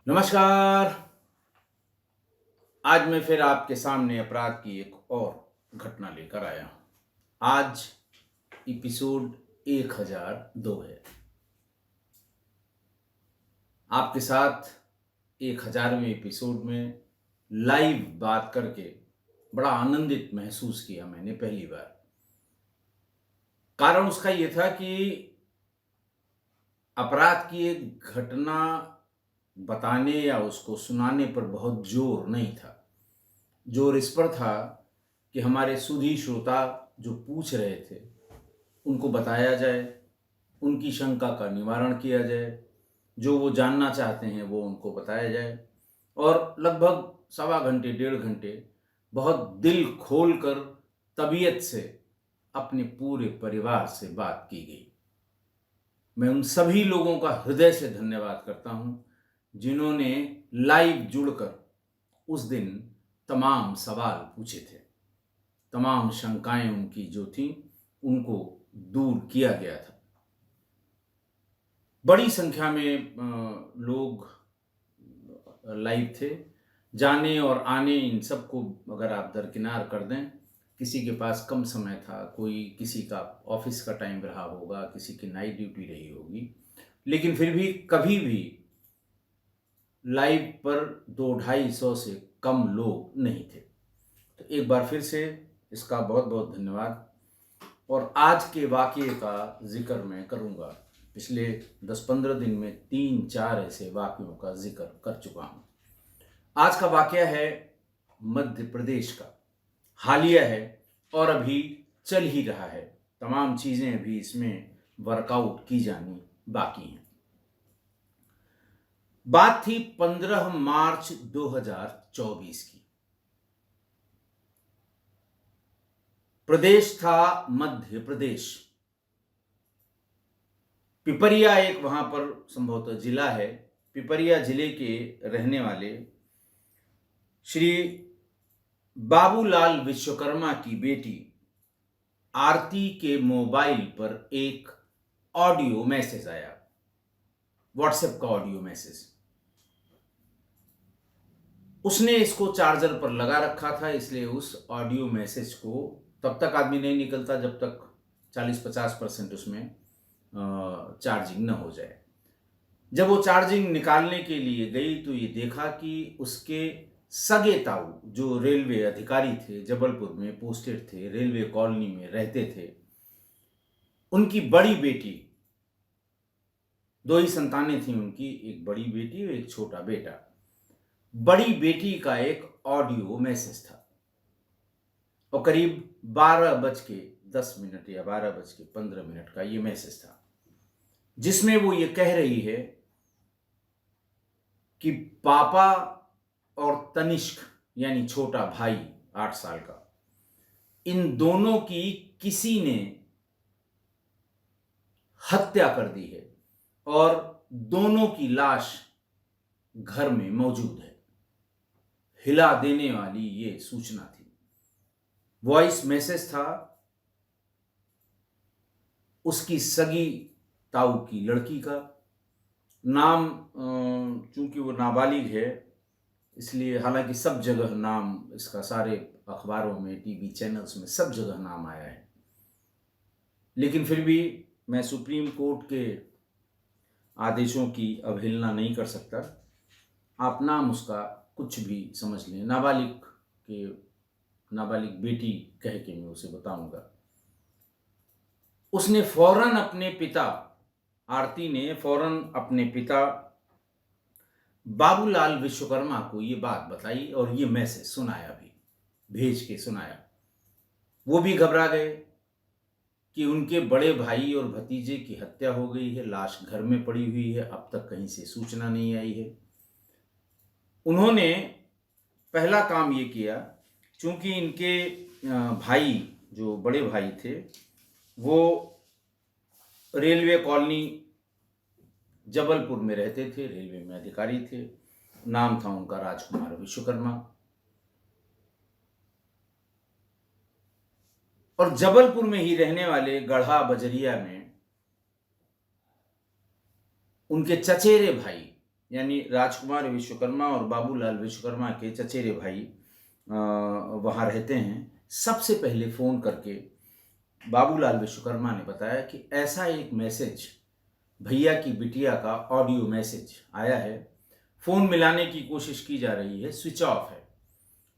नमस्कार। आज मैं फिर आपके सामने अपराध की एक और घटना लेकर आया हूं। आज एपिसोड 1002 है। आपके साथ 1000वें एपिसोड में लाइव बात करके बड़ा आनंदित महसूस किया मैंने पहली बार। कारण उसका ये था कि अपराध की एक घटना बताने या उसको सुनाने पर बहुत जोर नहीं था। जोर इस पर था कि हमारे सुधी श्रोता जो पूछ रहे थे उनको बताया जाए, उनकी शंका का निवारण किया जाए, जो वो जानना चाहते हैं वो उनको बताया जाए। और लगभग सवा घंटे 1.5 घंटे बहुत दिल खोलकर तबीयत से अपने पूरे परिवार से बात की गई। मैं उन सभी लोगों का हृदय से धन्यवाद करता हूं जिन्होंने लाइव जुड़कर उस दिन तमाम सवाल पूछे थे। तमाम शंकाएं उनकी जो थी उनको दूर किया गया था। बड़ी संख्या में लोग लाइव थे। जाने और आने इन सबको अगर आप दरकिनार कर दें, किसी के पास कम समय था, कोई किसी का ऑफिस का टाइम रहा होगा, किसी की नाइट ड्यूटी रही होगी, लेकिन फिर भी कभी भी लाइव पर 200-250 से कम लोग नहीं थे। तो एक बार फिर से इसका बहुत बहुत धन्यवाद। और आज के वाक़ये का जिक्र मैं करूँगा। पिछले 10-15 दिन में 3-4 ऐसे वाक़यों का जिक्र कर चुका हूँ। आज का वाक़या है मध्य प्रदेश का, हालिया है और अभी चल ही रहा है। तमाम चीज़ें अभी इसमें वर्कआउट की जानी बाकी हैं। बात थी 15 मार्च 2024 की। प्रदेश था मध्य प्रदेश। पिपरिया एक वहां पर संभवतः जिला है। पिपरिया जिले के रहने वाले श्री बाबूलाल विश्वकर्मा की बेटी आरती के मोबाइल पर एक ऑडियो मैसेज आया, व्हाट्सएप का ऑडियो मैसेज। उसने इसको चार्जर पर लगा रखा था, इसलिए उस ऑडियो मैसेज को तब तक आदमी नहीं निकलता जब तक 40-50% उसमें चार्जिंग न हो जाए। जब वो चार्जिंग निकालने के लिए गई तो ये देखा कि उसके सगे ताऊ जो रेलवे अधिकारी थे, जबलपुर में पोस्टेड थे, रेलवे कॉलोनी में रहते थे, उनकी बड़ी बेटी, 2 ही संतानें थी उनकी, एक बड़ी बेटी और एक छोटा बेटा। बड़ी बेटी का एक ऑडियो मैसेज था और करीब 12:10 या 12:15 का ये मैसेज था, जिसमें वो ये कह रही है कि पापा और तनिष्क यानी छोटा भाई 8 साल का, इन दोनों की किसी ने हत्या कर दी है और दोनों की लाश घर में मौजूद है। हिला देने वाली ये सूचना थी। वॉइस मैसेज था उसकी सगी ताऊ की लड़की का नाम। चूंकि वो नाबालिग है इसलिए, हालांकि सब जगह नाम इसका, सारे अखबारों में, टीवी चैनल्स में सब जगह नाम आया है, लेकिन फिर भी मैं सुप्रीम कोर्ट के आदेशों की अवहेलना नहीं कर सकता। आप नाम उसका कुछ भी समझ लें, नाबालिग बेटी कह के मैं उसे बताऊंगा। उसने फौरन अपने पिता, आरती ने फौरन अपने पिता बाबूलाल विश्वकर्मा को ये बात बताई और ये मैसेज सुनाया, भी भेज के सुनाया। वो भी घबरा गए कि उनके बड़े भाई और भतीजे की हत्या हो गई है, लाश घर में पड़ी हुई है, अब तक कहीं से सूचना नहीं आई है। उन्होंने पहला काम ये किया, चूंकि इनके भाई, जो बड़े भाई थे, वो रेलवे कॉलोनी जबलपुर में रहते थे, रेलवे में अधिकारी थे, नाम था उनका राजकुमार विश्वकर्मा। और जबलपुर में ही रहने वाले गढ़ा बजरिया में उनके चचेरे भाई यानी राजकुमार विश्वकर्मा और बाबूलाल विश्वकर्मा के चचेरे भाई वहाँ रहते हैं। सबसे पहले फ़ोन करके बाबूलाल विश्वकर्मा ने बताया कि ऐसा एक मैसेज, भैया की बिटिया का ऑडियो मैसेज आया है, फ़ोन मिलाने की कोशिश की जा रही है, स्विच ऑफ है,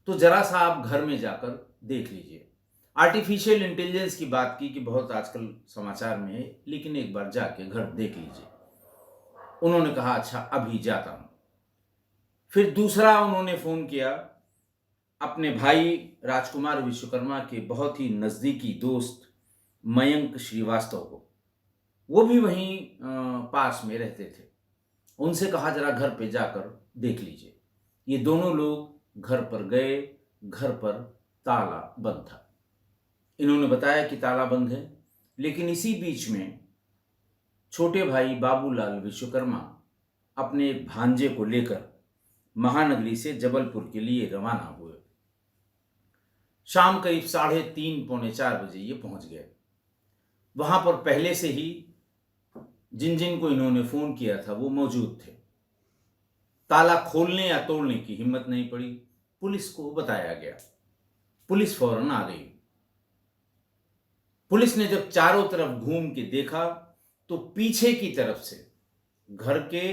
तो ज़रा सा आप घर में जाकर देख लीजिए। आर्टिफिशियल इंटेलिजेंस की बात की कि बहुत आजकल समाचार में है, लेकिन एक बार जाके घर देख लीजिए। उन्होंने कहा अच्छा अभी जाता हूँ। फिर दूसरा उन्होंने फ़ोन किया अपने भाई राजकुमार विश्वकर्मा के बहुत ही नज़दीकी दोस्त मयंक श्रीवास्तव को। वो भी वहीं पास में रहते थे। उनसे कहा जरा घर पे जाकर देख लीजिए। ये दोनों लोग घर पर गए, घर पर ताला बंद था। इन्होंने बताया कि ताला बंद है, लेकिन इसी बीच में छोटे भाई बाबूलाल विश्वकर्मा अपने एक भांजे को लेकर महानगरी से जबलपुर के लिए रवाना हुए। शाम करीब 3:30 पौने 4 बजे ये पहुंच गए। वहां पर पहले से ही जिन जिन को इन्होंने फोन किया था वो मौजूद थे। ताला खोलने या तोड़ने की हिम्मत नहीं पड़ी। पुलिस को बताया गया। पुलिस फौरन आ गई। पुलिस ने जब चारों तरफ घूम के देखा तो पीछे की तरफ से, घर के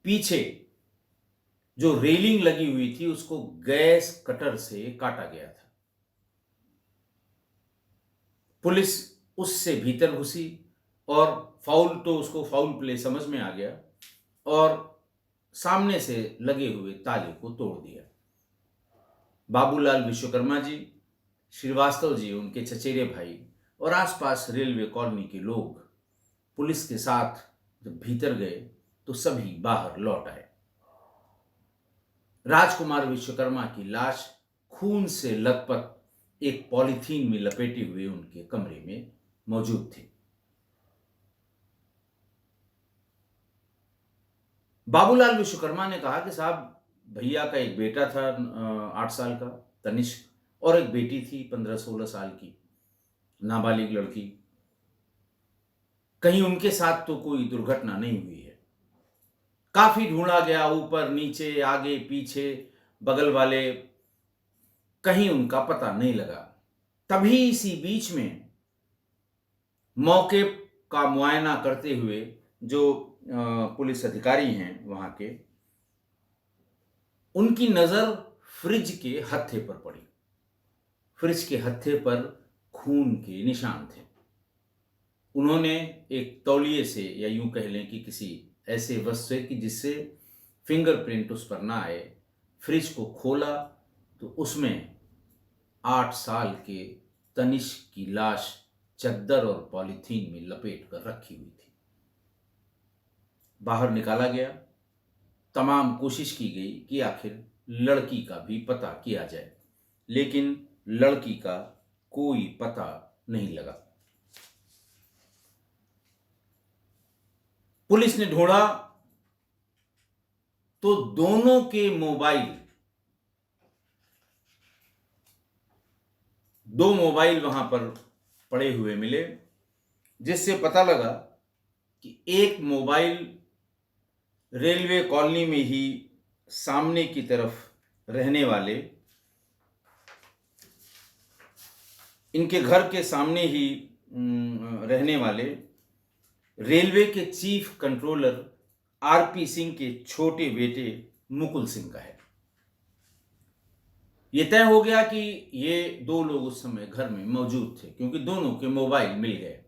पीछे जो रेलिंग लगी हुई थी उसको गैस कटर से काटा गया था। पुलिस उससे भीतर घुसी और फाउल तो उसको फाउल प्ले समझ में आ गया और सामने से लगे हुए ताले को तोड़ दिया। बाबूलाल विश्वकर्मा जी, श्रीवास्तव जी उनके चचेरे भाई और आसपास रेलवे कॉलोनी के लोग पुलिस के साथ जब भीतर गए तो सभी बाहर लौट आए। राजकुमार विश्वकर्मा की लाश खून से लथपथ एक पॉलीथीन में लपेटे हुए उनके कमरे में मौजूद थी। बाबूलाल विश्वकर्मा ने कहा कि साहब, भैया का एक बेटा था 8 साल का तनिष्क, और एक बेटी थी 15-16 साल की नाबालिग लड़की। कहीं उनके साथ तो कोई दुर्घटना नहीं हुई है। काफी ढूंढा गया, ऊपर नीचे आगे पीछे बगल वाले, कहीं उनका पता नहीं लगा। तभी इसी बीच में मौके का मुआयना करते हुए जो पुलिस अधिकारी हैं वहां के, उनकी नजर फ्रिज के हत्थे पर पड़ी। फ्रिज के हत्थे पर खून के निशान थे। उन्होंने एक तौलिए से, या यूं कह लें कि किसी ऐसे वस्तु से कि जिससे फिंगरप्रिंट उस पर ना आए, फ्रिज को खोला तो उसमें 8 साल के तनिष्क की लाश चद्दर और पॉलीथीन में लपेट कर रखी हुई थी। बाहर निकाला गया। तमाम कोशिश की गई कि आखिर लड़की का भी पता किया जाए, लेकिन लड़की का कोई पता नहीं लगा। पुलिस ने ढूंढा तो दोनों के मोबाइल, 2 मोबाइल वहां पर पड़े हुए मिले, जिससे पता लगा कि एक मोबाइल रेलवे कॉलोनी में ही सामने की तरफ रहने वाले, इनके घर के सामने ही रहने वाले रेलवे के चीफ कंट्रोलर आरपी सिंह के छोटे बेटे मुकुल सिंह का है। यह तय हो गया कि ये 2 लोग उस समय घर में मौजूद थे, क्योंकि दोनों के मोबाइल मिल गए।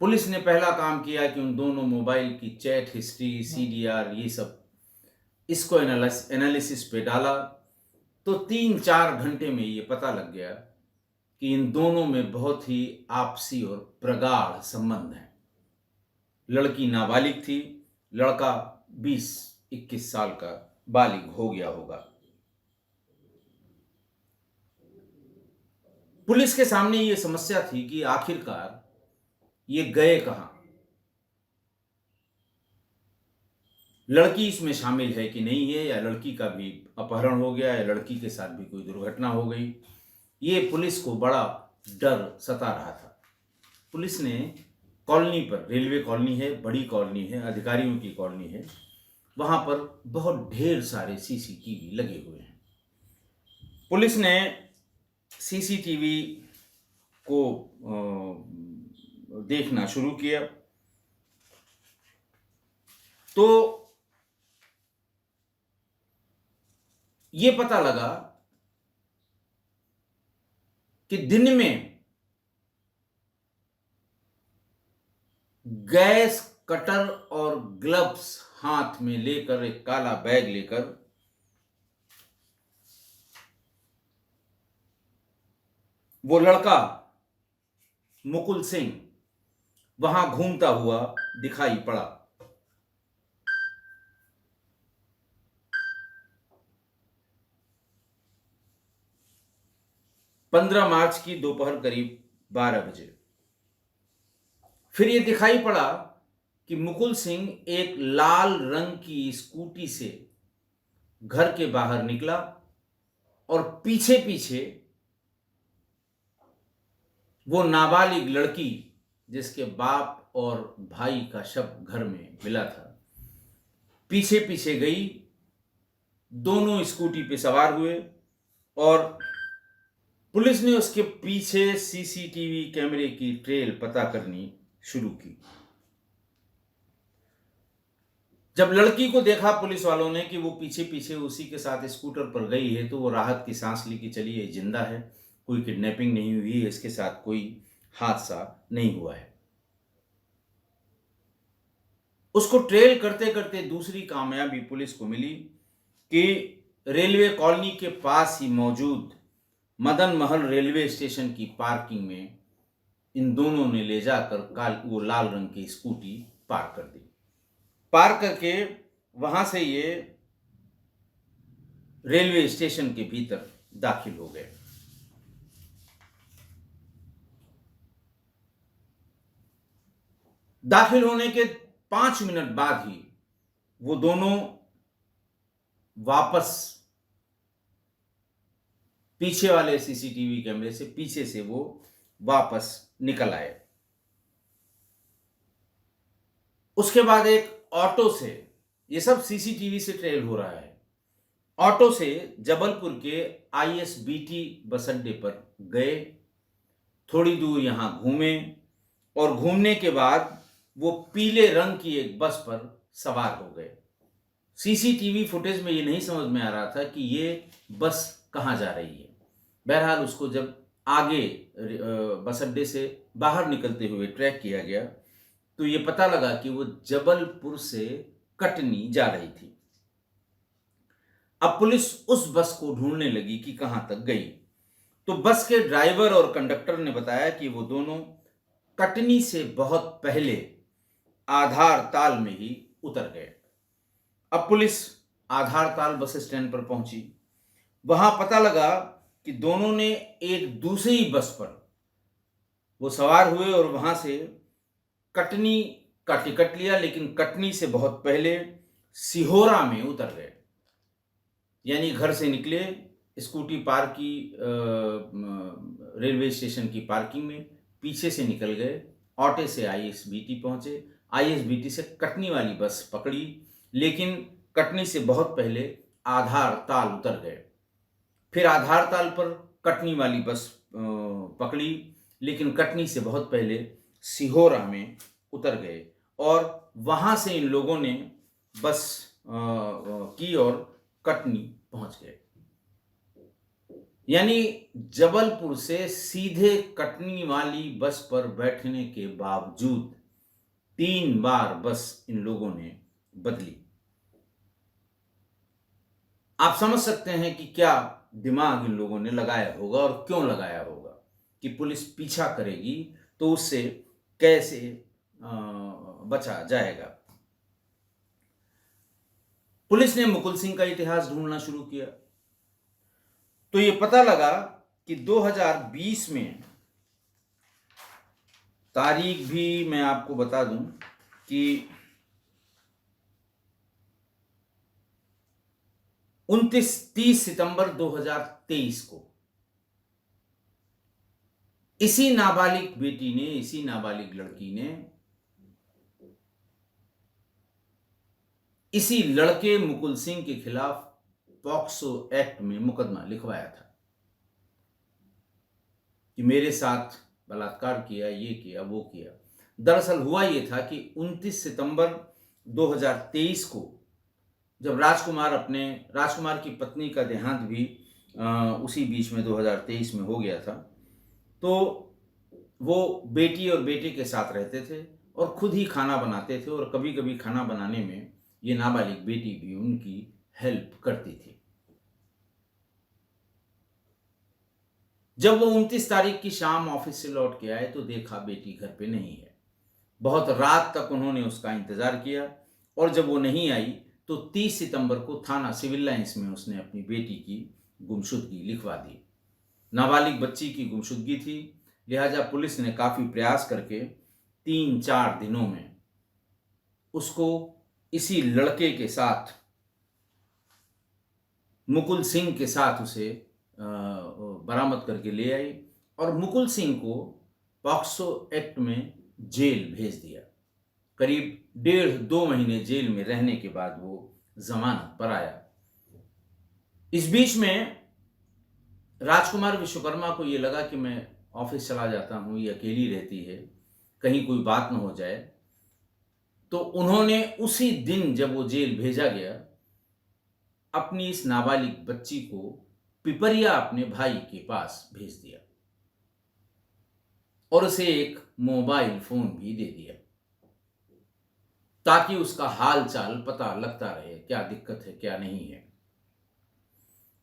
पुलिस ने पहला काम किया कि उन दोनों मोबाइल की चैट हिस्ट्री, सीडीआर, ये सब, इसको एनालिसिस पे डाला तो 3-4 घंटे में ये पता लग गया कि इन दोनों में बहुत ही आपसी और प्रगाढ़ संबंध है। लड़की नाबालिग थी, लड़का 20-21 साल का बालिग हो गया होगा। पुलिस के सामने ये समस्या थी कि आखिरकार ये गए कहां? लड़की इसमें शामिल है कि नहीं है, या लड़की का भी अपहरण हो गया, या लड़की के साथ भी कोई दुर्घटना हो गई। ये पुलिस को बड़ा डर सता रहा था। पुलिस ने कॉलोनी पर, रेलवे कॉलोनी है, बड़ी कॉलोनी है, अधिकारियों की कॉलोनी है, वहां पर बहुत ढेर सारे सीसीटीवी लगे हुए हैं। पुलिस ने सीसीटीवी को देखना शुरू किया तो ये पता लगा कि दिन में गैस कटर और ग्लव्स हाथ में लेकर, एक काला बैग लेकर वो लड़का मुकुल सिंह वहां घूमता हुआ दिखाई पड़ा। 15 मार्च की दोपहर करीब 12 बजे फिर ये दिखाई पड़ा कि मुकुल सिंह एक लाल रंग की स्कूटी से घर के बाहर निकला और पीछे पीछे वो नाबालिग लड़की जिसके बाप और भाई का शव घर में मिला था, पीछे पीछे गई। दोनों स्कूटी पे सवार हुए और पुलिस ने उसके पीछे सीसीटीवी कैमरे की ट्रेल पता करनी शुरू की। जब लड़की को देखा पुलिस वालों ने कि वो पीछे पीछे उसी के साथ स्कूटर पर गई है, तो वो राहत की सांस ली कि चलिए ये जिंदा है, कोई किडनैपिंग नहीं हुई है, इसके साथ कोई हादसा नहीं हुआ है। उसको ट्रेल करते करते दूसरी कामयाबी पुलिस को मिली कि रेलवे कॉलोनी के पास ही मौजूद मदन महल रेलवे स्टेशन की पार्किंग में इन दोनों ने ले जाकर वो लाल रंग की स्कूटी पार्क कर दी। पार्क करके वहां से ये रेलवे स्टेशन के भीतर दाखिल हो गए। दाखिल होने के 5 मिनट बाद ही वो दोनों वापस पीछे वाले सीसीटीवी कैमरे से पीछे से वो वापस निकल आए। उसके बाद एक ऑटो से, ये सब सीसीटीवी से ट्रेल हो रहा है, ऑटो से जबलपुर के आईएसबीटी बस अड्डे पर गए। थोड़ी दूर यहां घूमे और घूमने के बाद वो पीले रंग की एक बस पर सवार हो गए। सीसीटीवी फुटेज में ये नहीं समझ में आ रहा था कि ये बस कहां जा रही है। बहरहाल उसको जब आगे बस अड्डे से बाहर निकलते हुए ट्रैक किया गया तो ये पता लगा कि वो जबलपुर से कटनी जा रही थी। अब पुलिस उस बस को ढूंढने लगी कि कहां तक गई, तो बस के ड्राइवर और कंडक्टर ने बताया कि वो दोनों कटनी से बहुत पहले आधार ताल में ही उतर गए। अब पुलिस आधार ताल बस स्टैंड पर पहुंची। वहां पता लगा कि दोनों ने एक दूसरी बस पर वो सवार हुए और वहां से कटनी का टिकट लिया, लेकिन कटनी से बहुत पहले सिहोरा में उतर गए। यानी घर से निकले, स्कूटी पार्क की रेलवे स्टेशन की पार्किंग में, पीछे से निकल गए, ऑटो से आईएसबीटी पहुंचे, आईएसबीटी से कटनी वाली बस पकड़ी, लेकिन कटनी से बहुत पहले आधार ताल उतर गए। फिर आधार ताल पर कटनी वाली बस पकड़ी, लेकिन कटनी से बहुत पहले सिहोरा में उतर गए और वहां से इन लोगों ने बस की और कटनी पहुंच गए। यानी जबलपुर से सीधे कटनी वाली बस पर बैठने के बावजूद 3 बार बस इन लोगों ने बदली। आप समझ सकते हैं कि क्या दिमाग इन लोगों ने लगाया होगा और क्यों लगाया होगा कि पुलिस पीछा करेगी तो उससे कैसे बचा जाएगा। पुलिस ने मुकुल सिंह का इतिहास ढूंढना शुरू किया तो ये पता लगा कि 2020 में, तारीख भी मैं आपको बता दूं कि 29-30 सितंबर 2023 को इसी नाबालिग बेटी ने, इसी नाबालिग लड़की ने इसी लड़के मुकुल सिंह के खिलाफ पॉक्सो एक्ट में मुकदमा लिखवाया था कि मेरे साथ बलात्कार किया, ये किया, वो किया। दरअसल हुआ ये था कि 29 सितंबर 2023 को जब राजकुमार की पत्नी का देहांत भी उसी बीच में 2023 में हो गया था, तो वो बेटी और बेटे के साथ रहते थे और खुद ही खाना बनाते थे, और कभी-कभी खाना बनाने में ये नाबालिग बेटी भी उनकी हेल्प करती थी। जब वो 29 तारीख की शाम ऑफिस से लौट के आए तो देखा बेटी घर पे नहीं है। बहुत रात तक उन्होंने उसका इंतजार किया, और जब वो नहीं आई तो 30 सितंबर को थाना सिविल लाइंस में उसने अपनी बेटी की गुमशुदगी लिखवा दी। नाबालिग बच्ची की गुमशुदगी थी, लिहाजा पुलिस ने काफी प्रयास करके 3-4 दिनों में उसको इसी लड़के के साथ, मुकुल सिंह के साथ उसे बरामद करके ले आई और मुकुल सिंह को पॉक्सो एक्ट में जेल भेज दिया। करीब 1.5-2 महीने जेल में रहने के बाद वो जमानत पर आया। इस बीच में राजकुमार विश्वकर्मा को ये लगा कि मैं ऑफिस चला जाता हूँ, ये अकेली रहती है, कहीं कोई बात न हो जाए, तो उन्होंने उसी दिन जब वो जेल भेजा गया, अपनी इस नाबालिग बच्ची को पिपरिया अपने भाई के पास भेज दिया और उसे एक मोबाइल फोन भी दे दिया ताकि उसका हाल चाल पता लगता रहे, क्या दिक्कत है क्या नहीं है।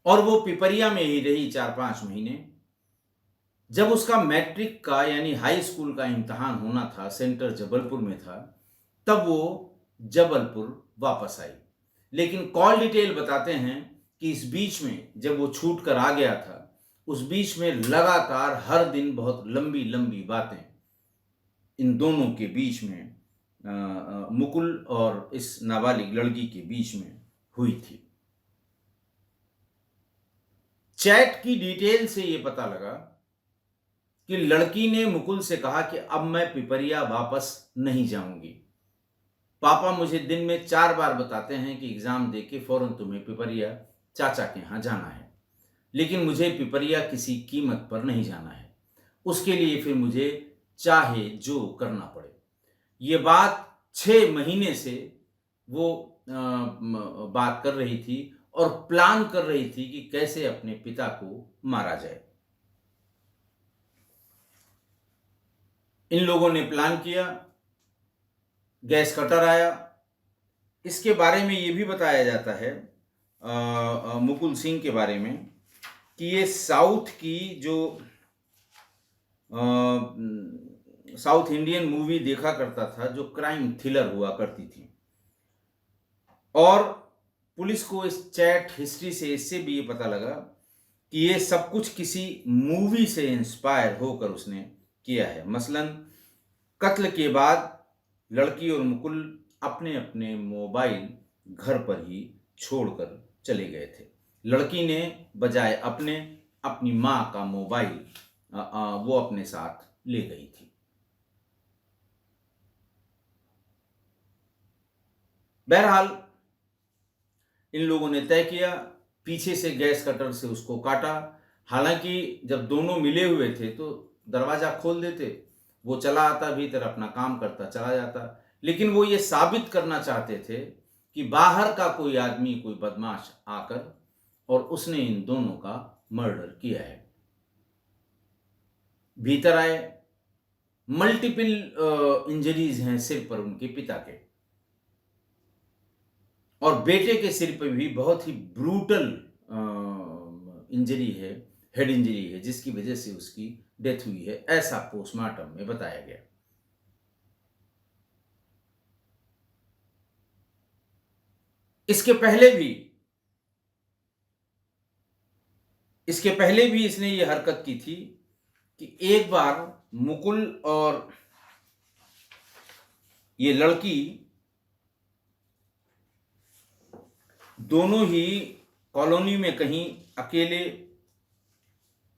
और वो पिपरिया में ही रही 4-5 महीने। जब उसका मैट्रिक का यानी हाई स्कूल का इम्तिहान होना था, सेंटर जबलपुर में था, तब वो जबलपुर वापस आई। लेकिन कॉल डिटेल बताते हैं कि इस बीच में जब वो छूट कर आ गया था, उस बीच में लगातार हर दिन बहुत लंबी लंबी बातें इन दोनों के बीच में, मुकुल और इस नाबालिग लड़की के बीच में हुई थी। चैट की डिटेल से ये पता लगा कि लड़की ने मुकुल से कहा कि अब मैं पिपरिया वापस नहीं जाऊंगी। पापा मुझे दिन में 4 बार बताते हैं कि एग्जाम देके फौरन तुम्हें पिपरिया चाचा के यहाँ जाना है, लेकिन मुझे पिपरिया किसी कीमत पर नहीं जाना है। उसके लिए फिर मुझे चाहे जो करना पड़े। ये बात 6 महीने से वो बात कर रही थी और प्लान कर रही थी कि कैसे अपने पिता को मारा जाए। इन लोगों ने प्लान किया, गैस कटर आया। इसके बारे में ये भी बताया जाता है मुकुल सिंह के बारे में कि ये साउथ की जो साउथ इंडियन मूवी देखा करता था, जो क्राइम थ्रिलर हुआ करती थी, और पुलिस को इस चैट हिस्ट्री से इससे भी ये पता लगा कि ये सब कुछ किसी मूवी से इंस्पायर होकर उसने किया है। मसलन कत्ल के बाद लड़की और मुकुल अपने अपने मोबाइल घर पर ही छोड़कर चले गए थे। लड़की ने बजाय अपनी मां का मोबाइल वो अपने साथ ले गई थी। बहरहाल इन लोगों ने तय किया, पीछे से गैस कटर से उसको काटा। हालांकि जब दोनों मिले हुए थे तो दरवाजा खोल देते, वो चला आता भीतर, अपना काम करता चला जाता, लेकिन वो ये साबित करना चाहते थे कि बाहर का कोई आदमी, कोई बदमाश आकर और उसने इन दोनों का मर्डर किया है। भीतर आए, मल्टीपल इंजरीज हैं सिर पर उनके पिता के, और बेटे के सिर पर भी बहुत ही ब्रूटल इंजरी है, हेड इंजरी है, जिसकी वजह से उसकी डेथ हुई है, ऐसा पोस्टमार्टम में बताया गया। इसके पहले भी इसने ये हरकत की थी कि एक बार मुकुल और ये लड़की दोनों ही कॉलोनी में कहीं अकेले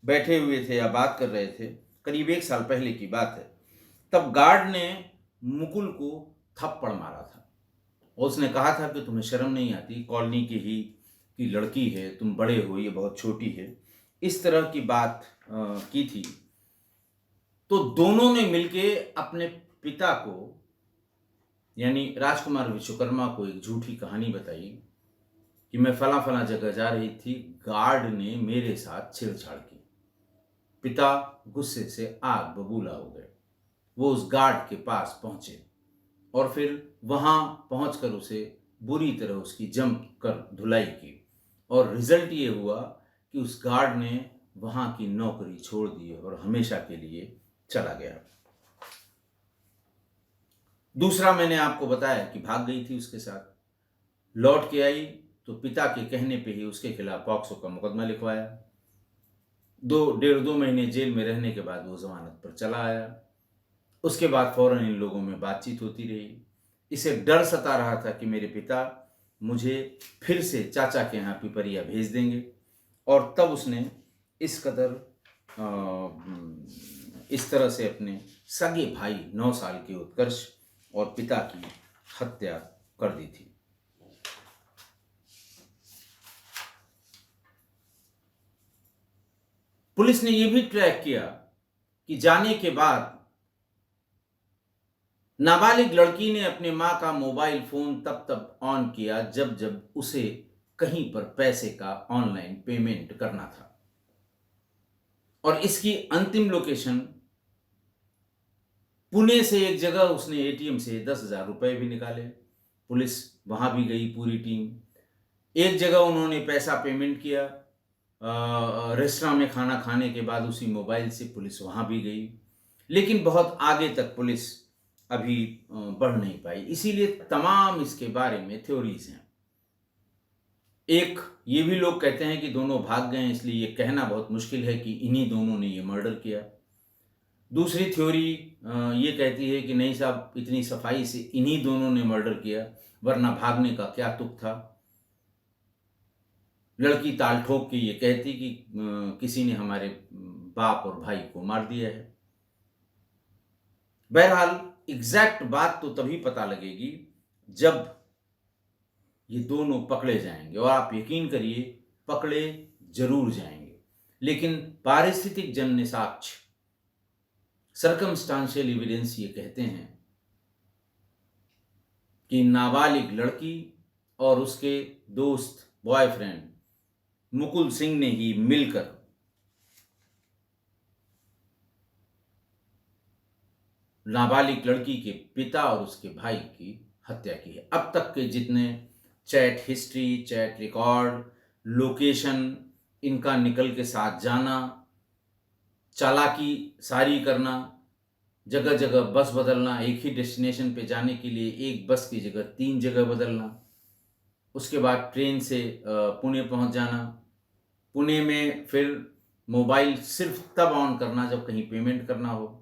बैठे हुए थे या बात कर रहे थे, करीब 1 साल पहले की बात है। तब गार्ड ने मुकुल को थप्पड़ मारा था। और उसने कहा था कि तुम्हें शर्म नहीं आती, कॉलोनी की लड़की है, तुम बड़े हो, ये बहुत छोटी है, इस तरह की बात की थी। तो दोनों ने मिलके अपने पिता को, यानी राजकुमार विश्वकर्मा को, एक झूठी कहानी बताई कि मैं फला फला जगह जा रही थी, गार्ड ने मेरे साथ छेड़छाड़ की। पिता गुस्से से आग बबूला हो गए। वो उस गार्ड के पास पहुंचे और फिर वहां पहुंचकर उसे बुरी तरह उसकी जम कर धुलाई की, और रिजल्ट ये हुआ कि उस गार्ड ने वहां की नौकरी छोड़ दी और हमेशा के लिए चला गया। दूसरा मैंने आपको बताया कि भाग गई थी उसके साथ, लौट के आई तो पिता के कहने पे ही उसके खिलाफ पॉक्सो का मुकदमा लिखवाया। 1.5-2 महीने जेल में रहने के बाद वो जमानत पर चला आया। उसके बाद फौरन इन लोगों में बातचीत होती रही। इसे डर सता रहा था कि मेरे पिता मुझे फिर से चाचा के यहाँ पिपरिया भेज देंगे, और तब उसने इस कदर इस तरह से अपने सगे भाई 9 साल के उत्कर्ष और पिता की हत्या कर दी थी। पुलिस ने यह भी ट्रैक किया कि जाने के बाद नाबालिग लड़की ने अपने मां का मोबाइल फोन तब ऑन किया जब जब उसे कहीं पर पैसे का ऑनलाइन पेमेंट करना था, और इसकी अंतिम लोकेशन पुणे से एक जगह उसने एटीएम से 10,000 रुपए भी निकाले। पुलिस वहां भी गई, पूरी टीम। एक जगह उन्होंने पैसा पेमेंट किया, रेस्टोरेंट में खाना खाने के बाद उसी मोबाइल से पुलिस वहां भी गई, लेकिन बहुत आगे तक पुलिस अभी बढ़ नहीं पाई। इसीलिए तमाम इसके बारे में थ्योरीज हैं। एक ये भी लोग कहते हैं कि दोनों भाग गए, इसलिए ये कहना बहुत मुश्किल है कि इन्हीं दोनों ने ये मर्डर किया। दूसरी थ्योरी ये कहती है कि नहीं साहब, इतनी सफाई से इन्हीं दोनों ने मर्डर किया, वरना भागने का क्या तुक था। लड़की ताल ठोक के ये कहती कि किसी ने हमारे बाप और भाई को मार दिया है। बहरहाल एग्जैक्ट बात तो तभी पता लगेगी जब ये दोनों पकड़े जाएंगे, और आप यकीन करिए पकड़े जरूर जाएंगे। लेकिन पारिस्थितिक जन्य साक्ष्य, सर्कमस्टांशियल एविडेंस, ये कहते हैं कि नाबालिग लड़की और उसके दोस्त बॉयफ्रेंड मुकुल सिंह ने ही मिलकर नाबालिग लड़की के पिता और उसके भाई की हत्या की है। अब तक के जितने chat history, chat record, location, इनका निकल के साथ जाना, चालाकी सारी करना, जगह जगह बस बदलना, एक ही डेस्टिनेशन पे जाने के लिए एक बस की जगह 3 जगह बदलना, उसके बाद ट्रेन से पुणे पहुंच जाना, पुणे में फिर मोबाइल सिर्फ तब ऑन करना जब कहीं पेमेंट करना हो।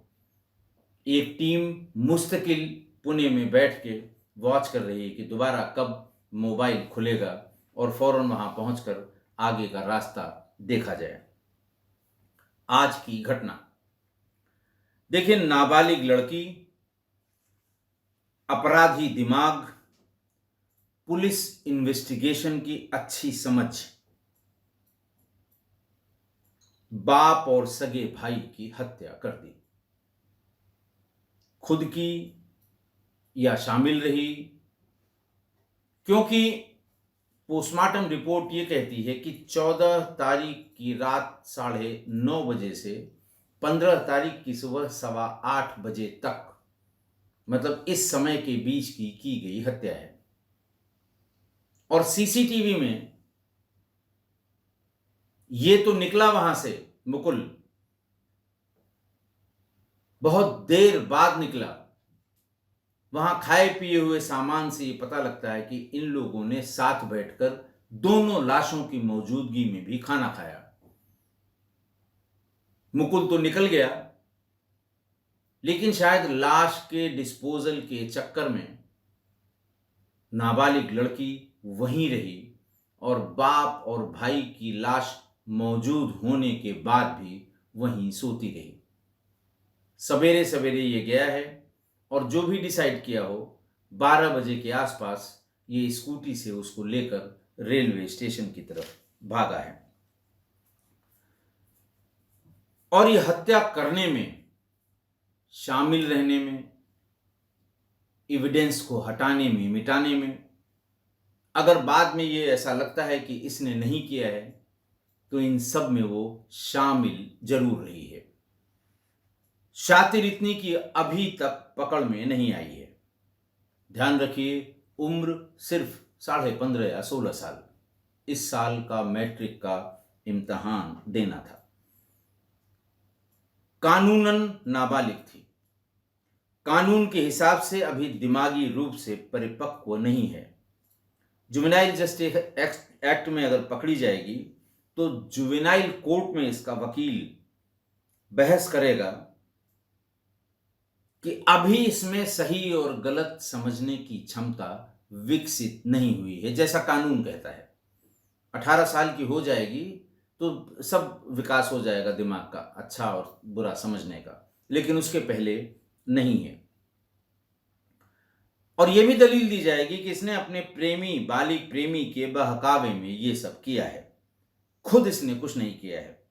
एक टीम मुस्तकिल पुणे में बैठ के वॉच कर रही है कि दोबारा कब मोबाइल खुलेगा और फौरन वहां पहुंचकर आगे का रास्ता देखा जाए। आज की घटना देखिए, नाबालिग लड़की, अपराधी दिमाग, पुलिस इन्वेस्टिगेशन की अच्छी समझ, बाप और सगे भाई की हत्या कर दी। खुद की या शामिल रही, क्योंकि पोस्टमार्टम रिपोर्ट ये कहती है कि 14 तारीख की रात 9:30 बजे से 15 तारीख की सुबह 8:15 बजे तक, मतलब इस समय के बीच की गई हत्या है। और सीसीटीवी में ये तो निकला वहां से मुकुल, बहुत देर बाद निकला। वहां खाए पिए हुए सामान से ये पता लगता है कि इन लोगों ने साथ बैठकर दोनों लाशों की मौजूदगी में भी खाना खाया। मुकुल तो निकल गया, लेकिन शायद लाश के डिस्पोजल के चक्कर में नाबालिग लड़की वहीं रही और बाप और भाई की लाश मौजूद होने के बाद भी वहीं सोती रही। सवेरे सवेरे ये गया है और जो भी डिसाइड किया हो 12 बजे के आसपास ये स्कूटी से उसको लेकर रेलवे स्टेशन की तरफ भागा है। और ये हत्या करने में, शामिल रहने में, एविडेंस को हटाने में, मिटाने में, अगर बाद में ये ऐसा लगता है कि इसने नहीं किया है, तो इन सब में वो शामिल जरूर रही है। शातिर इतनी कि अभी तक पकड़ में नहीं आई है। ध्यान रखिए, उम्र सिर्फ 15.5 या 16 साल। इस साल का मैट्रिक का इम्तिहान देना था। कानूनन नाबालिग थी। कानून के हिसाब से अभी दिमागी रूप से परिपक्व नहीं है। जुवेनाइल जस्टिस एक्ट में अगर पकड़ी जाएगी तो जुवेनाइल कोर्ट में इसका वकील बहस करेगा कि अभी इसमें सही और गलत समझने की क्षमता विकसित नहीं हुई है, जैसा कानून कहता है। 18 साल की हो जाएगी तो सब विकास हो जाएगा दिमाग का, अच्छा और बुरा समझने का, लेकिन उसके पहले नहीं है। और यह भी दलील दी जाएगी कि इसने अपने प्रेमी, बालिग प्रेमी के बहकावे में ये सब किया है, खुद इसने कुछ नहीं किया है।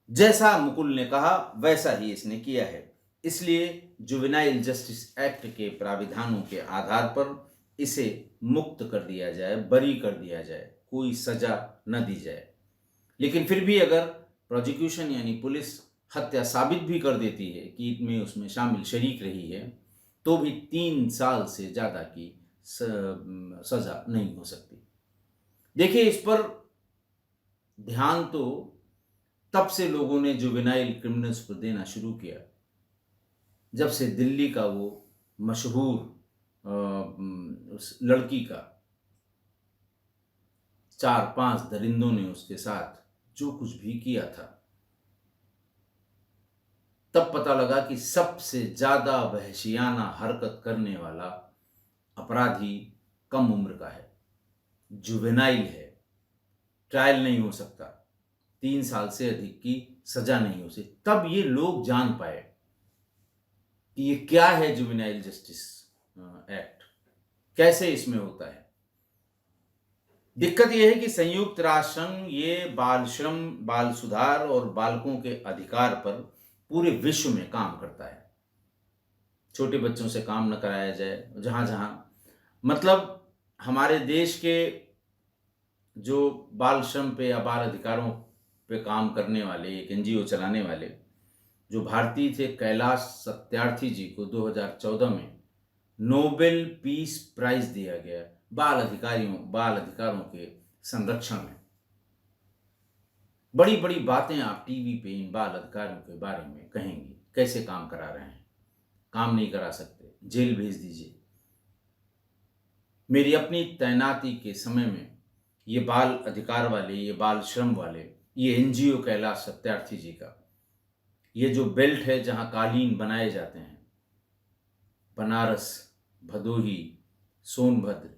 जैसा मुकुल ने कहा वैसा ही इसने किया है। इसलिए जुवेनाइल जस्टिस एक्ट के प्राविधानों के आधार पर इसे मुक्त कर दिया जाए, बरी कर दिया जाए, कोई सजा न दी जाए। लेकिन फिर भी अगर प्रोसिक्यूशन यानी पुलिस हत्या साबित भी कर देती है कि इसमें उसमें शामिल शरीक रही है, तो भी 3 साल से ज़्यादा की सज़ा नहीं हो सकती। देखिए, इस पर ध्यान तो तब से लोगों ने जुवेनाइल क्रिमिनल्स पर देना शुरू किया जब से दिल्ली का वो मशहूर उस लड़की का 4-5 दरिंदों ने उसके साथ जो कुछ भी किया था, तब पता लगा कि सबसे ज्यादा वहशियाना हरकत करने वाला अपराधी कम उम्र का है, जुवेनाइल है, ट्रायल नहीं हो सकता, 3 साल से अधिक की सजा नहीं हो सकती। तब ये लोग जान पाए कि ये क्या है जुवेनाइल जस्टिस एक्ट, कैसे इसमें होता है। दिक्कत यह है कि संयुक्त राष्ट्र संघ ये बाल श्रम, बाल सुधार और बालकों के अधिकार पर पूरे विश्व में काम करता है। छोटे बच्चों से काम न कराया जाए, जहां जहां मतलब हमारे देश के जो बाल श्रम पे या बाल अधिकारों पे काम करने वाले, एक एनजीओ चलाने वाले जो भारतीय थे, कैलाश सत्यार्थी जी को 2014 में नोबेल पीस प्राइज दिया गया बाल अधिकारों के संरक्षण में। बड़ी बड़ी बातें आप टीवी पे इन बाल अधिकारों के बारे में कहेंगे, कैसे काम करा रहे हैं, काम नहीं करा सकते, जेल भेज दीजिए। मेरी अपनी तैनाती के समय में ये बाल अधिकार वाले, ये बाल श्रम वाले, ये एनजीओ कैलाश सत्यार्थी जी का ये जो बेल्ट है जहां कालीन बनाए जाते हैं, बनारस, भदोही, सोनभद्र,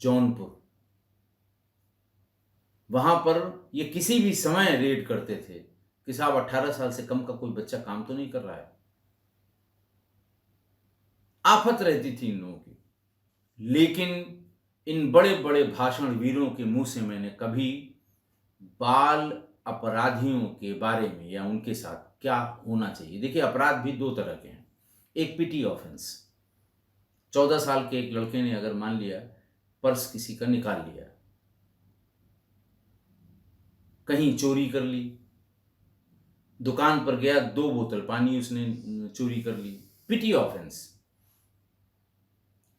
जौनपुर, वहां पर ये किसी भी समय रेड करते थे कि साहब 18 साल से कम का कोई बच्चा काम तो नहीं कर रहा है। आफत रहती थी इन लोगों की। लेकिन इन बड़े बड़े भाषण वीरों के मुंह से मैंने कभी बाल अपराधियों के बारे में या उनके साथ क्या होना चाहिए। देखिए, अपराध भी 2 तरह के हैं। एक पिटी ऑफेंस, 14 साल के एक लड़के ने अगर मान लिया पर्स किसी का निकाल लिया, कहीं चोरी कर ली, दुकान पर गया 2 बोतल पानी उसने चोरी कर ली, पिटी ऑफेंस।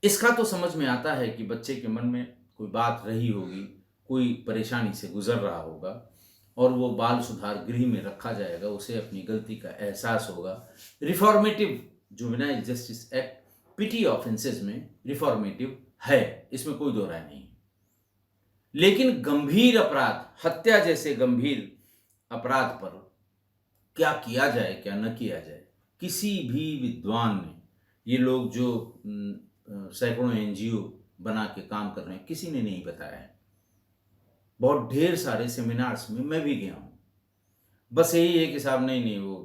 इसका तो समझ में आता है कि बच्चे के मन में कोई बात रही होगी, कोई परेशानी से गुजर रहा होगा और वो बाल सुधार गृह में रखा जाएगा, उसे अपनी गलती का एहसास होगा। रिफॉर्मेटिव जुवेनाइल जस्टिस एक्ट पिटी ऑफेंसेस में रिफॉर्मेटिव है, इसमें कोई दो राय नहीं। लेकिन गंभीर अपराध, हत्या जैसे गंभीर अपराध पर क्या किया जाए, क्या न किया जाए, किसी भी विद्वान ने, ये लोग जो सैकड़ों एनजीओ बना के काम कर रहे हैं, किसी ने नहीं बताया है। बहुत ढेर सारे सेमिनार्स में मैं भी गया हूँ, बस यही है कि साहब नहीं वो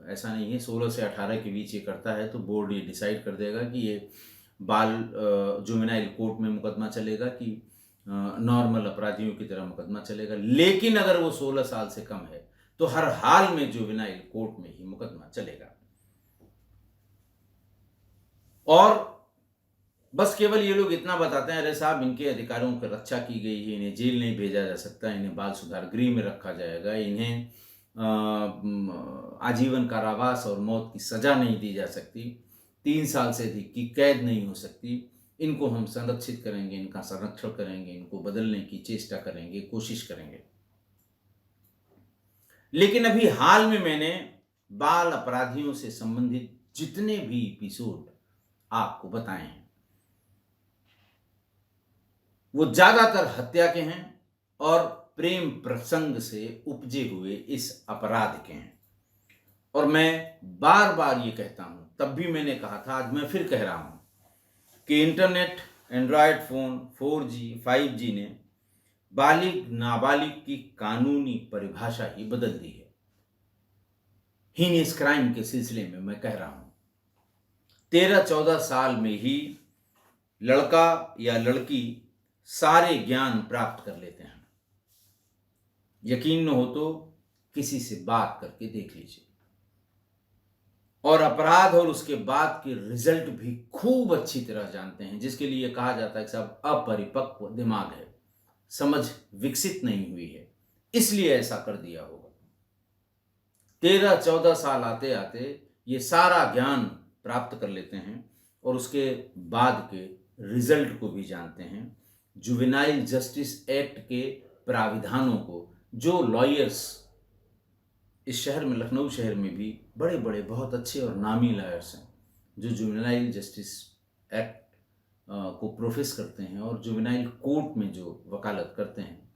ऐसा नहीं है, 16 से 18 के बीच ये करता है तो बोर्ड ये डिसाइड कर देगा कि ये जुवेनाइल कोर्ट में मुकदमा चलेगा कि नॉर्मल अपराधियों की तरह मुकदमा चलेगा। लेकिन अगर वो 16 साल से कम है तो हर हाल में जुवेनाइल कोर्ट में ही मुकदमा चलेगा। और बस केवल ये लोग इतना बताते हैं, अरे साहब इनके अधिकारों की रक्षा की गई है, इन्हें जेल नहीं भेजा जा सकता, इन्हें बाल सुधार गृह में रखा जाएगा, इन्हें आजीवन कारावास और मौत की सजा नहीं दी जा सकती, 3 साल से अधिक की कैद नहीं हो सकती, इनको हम संरक्षित करेंगे, इनका संरक्षण करेंगे, इनको बदलने की चेष्टा करेंगे, कोशिश करेंगे। लेकिन अभी हाल में मैंने बाल अपराधियों से संबंधित जितने भी एपिसोड आपको बताए हैं वो ज्यादातर हत्या के हैं और प्रेम प्रसंग से उपजे हुए इस अपराध के हैं। और मैं बार बार ये कहता हूं, तब भी मैंने कहा था, आज मैं फिर कह रहा हूं कि internet, Android phone, 4G, 5G ने बालिग नाबालिग की कानूनी परिभाषा ही बदल दी है। हीनियस क्राइम के सिलसिले में मैं कह रहा हूं, 13-14 साल में ही लड़का या लड़की सारे ज्ञान प्राप्त कर लेते हैं। यकीन न हो तो किसी से बात करके देख लीजिए। और अपराध और उसके बाद के रिजल्ट भी खूब अच्छी तरह जानते हैं, जिसके लिए कहा जाता है कि सब अपरिपक्व दिमाग है, समझ विकसित नहीं हुई है, इसलिए ऐसा कर दिया होगा। 13-14 साल आते आते ये सारा ज्ञान प्राप्त कर लेते हैं और उसके बाद के रिजल्ट को भी जानते हैं। जुवेनाइल जस्टिस एक्ट के प्राविधानों को जो लॉयर्स इस शहर में, लखनऊ शहर में भी बड़े बड़े बहुत अच्छे और नामी लॉयर्स हैं जो जुवेनाइल जस्टिस एक्ट को प्रोफेस करते हैं और जुवेनाइल कोर्ट में जो वकालत करते हैं,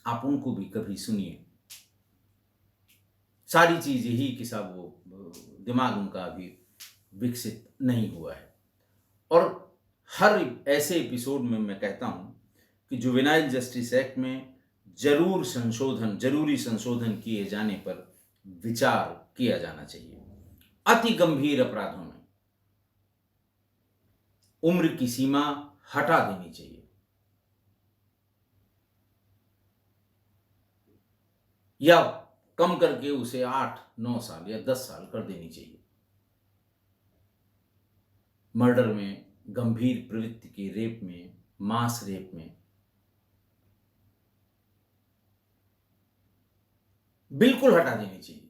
आप उनको भी कभी सुनिए। सारी चीज यही कि साहब वो दिमाग उनका अभी विकसित नहीं हुआ है। और हर ऐसे एपिसोड में मैं कहता हूं कि जुवेनाइल जस्टिस एक्ट में जरूरी संशोधन किए जाने पर विचार किया जाना चाहिए। अति गंभीर अपराधों में उम्र की सीमा हटा देनी चाहिए या कम करके उसे 8-9 साल या 10 साल कर देनी चाहिए। मर्डर में, गंभीर प्रवृत्ति के रेप में, मास रेप में बिल्कुल हटा देनी चाहिए।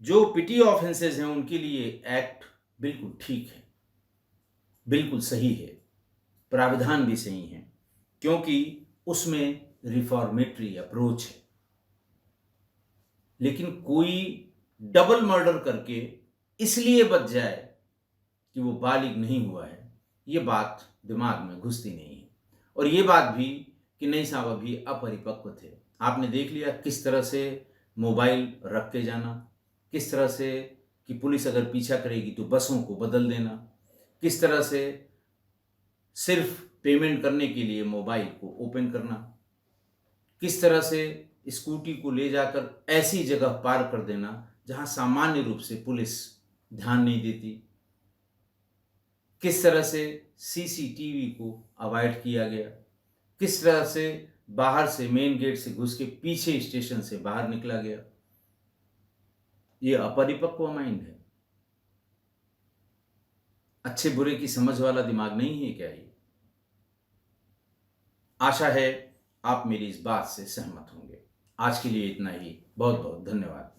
जो पिटी ऑफेंसेस हैं उनके लिए एक्ट बिल्कुल ठीक है, बिल्कुल सही है, प्राविधान भी सही है, क्योंकि उसमें रिफॉर्मेटरी अप्रोच है। लेकिन कोई डबल मर्डर करके इसलिए बच जाए कि वो बालिग नहीं हुआ है, ये बात दिमाग में घुसती नहीं है। और ये बात भी कि नहीं साहब अभी अपरिपक्व थे। आपने देख लिया किस तरह से मोबाइल रख के जाना, किस तरह से कि पुलिस अगर पीछा करेगी तो बसों को बदल देना, किस तरह से सिर्फ पेमेंट करने के लिए मोबाइल को ओपन करना, किस तरह से स्कूटी को ले जाकर ऐसी जगह पार कर देना जहां सामान्य रूप से पुलिस ध्यान नहीं देती, किस तरह से सीसीटीवी को अवॉइड किया गया, किस तरह से बाहर से मेन गेट से घुस के पीछे स्टेशन से बाहर निकला गया। ये अपरिपक्व माइंड है, अच्छे बुरे की समझ वाला दिमाग नहीं है क्या ये? आशा है आप मेरी इस बात से सहमत होंगे। आज के लिए इतना ही, बहुत बहुत धन्यवाद।